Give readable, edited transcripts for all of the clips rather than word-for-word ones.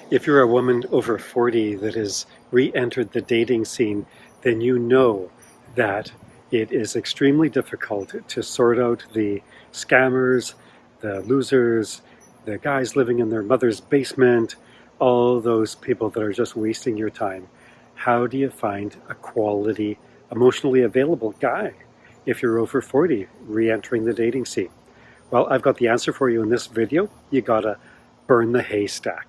If you're a woman over 40 that has re-entered the dating scene, then you know that it is extremely difficult to sort out the scammers, the losers, the guys living in their mother's basement, all those people that are just wasting your time. How do you find a quality, emotionally available guy if you're over 40 re-entering the dating scene? Well, I've got the answer for you in this video. You gotta burn the haystack.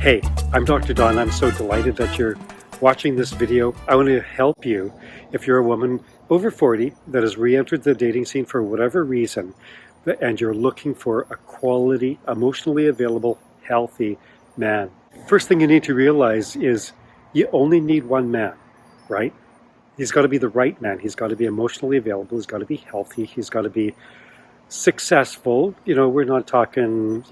Hey, I'm Dr. Don. I'm so delighted that you're watching this video. I want to help you if you're a woman over 40 that has re-entered the dating scene for whatever reason, and you're looking for a quality, emotionally available, healthy man. First thing you need to realize is you only need one man, right? He's got to be the right man. He's got to be emotionally available. He's got to be healthy. He's got to be successful. You know, we're not talking,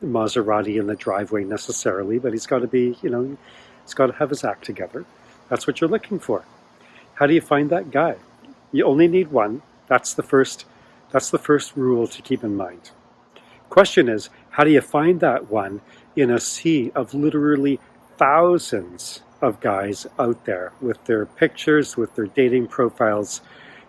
Maserati in the driveway necessarily, but he's got to be, he's got to have his act together. That's what you're looking for. How do you find that guy? You only need one. That's the first rule to keep in mind. Question is, how do you find that one in a sea of literally thousands of guys out there with their pictures, with their dating profiles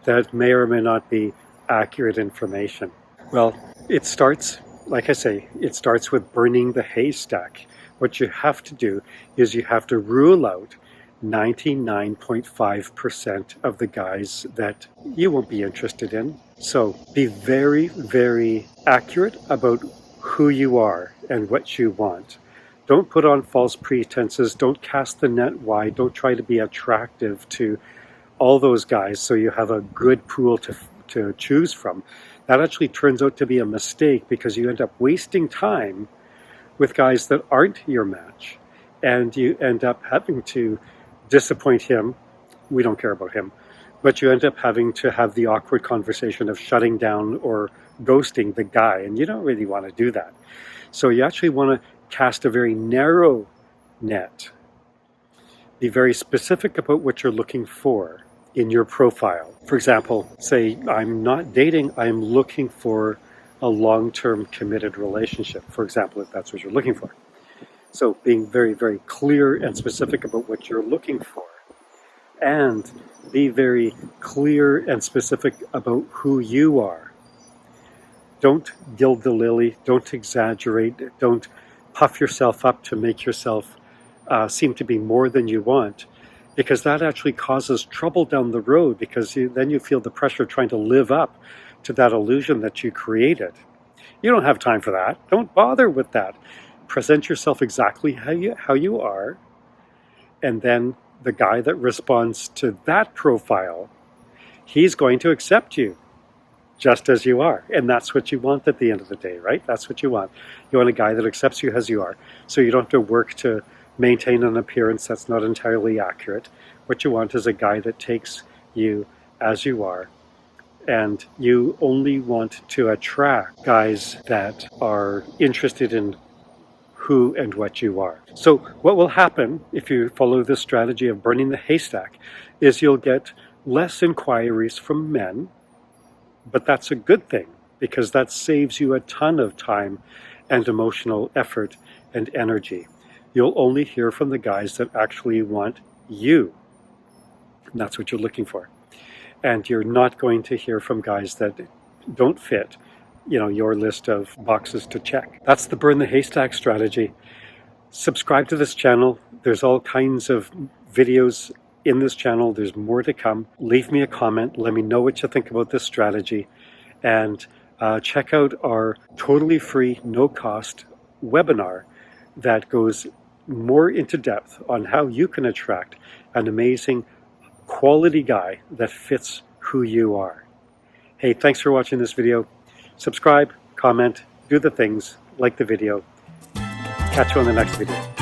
that may or may not be accurate information? Well, it starts, like I say, it starts with burning the haystack. What you have to do is you have to rule out 99.5% of the guys that you won't be interested in. So be very, very accurate about who you are and what you want. Don't put on false pretenses. Don't cast the net wide. Don't try to be attractive to all those guys so you have a good pool to choose from. That actually turns out to be a mistake because you end up wasting time with guys that aren't your match, and you end up having to disappoint him. We don't care about him, but you end up having to have the awkward conversation of shutting down or ghosting the guy, and you don't really want to do that. So you actually want to cast a very narrow net. Be very specific about what you're looking for in your profile. For example, say I'm not dating, I'm looking for a long-term committed relationship, for example, if that's what you're looking for. So being very, very clear and specific about what you're looking for, and be very clear and specific about who you are. Don't gild the lily, don't exaggerate, don't puff yourself up to make yourself seem to be more than you want, because that actually causes trouble down the road, because then you feel the pressure of trying to live up to that illusion that you created. You don't have time for that. Don't bother with that. Present yourself exactly how you are, and then the guy that responds to that profile, he's going to accept you just as you are. And that's what you want at the end of the day, right? That's what you want. You want a guy that accepts you as you are, so you don't have to work to maintain an appearance that's not entirely accurate. What you want is a guy that takes you as you are, and you only want to attract guys that are interested in who and what you are. So what will happen if you follow this strategy of burning the haystack is you'll get less inquiries from men, but that's a good thing, because that saves you a ton of time and emotional effort and energy. You'll only hear from the guys that actually want you. And that's what you're looking for. And you're not going to hear from guys that don't fit, your list of boxes to check. That's the burn the haystack strategy. Subscribe to this channel. There's all kinds of videos in this channel. There's more to come. Leave me a comment. Let me know what you think about this strategy. And check out our totally free, no-cost webinar that goes more into depth on how you can attract an amazing quality guy that fits who you are. Hey, thanks for watching this video. Subscribe, comment, do the things, like the video. Catch you on the next video.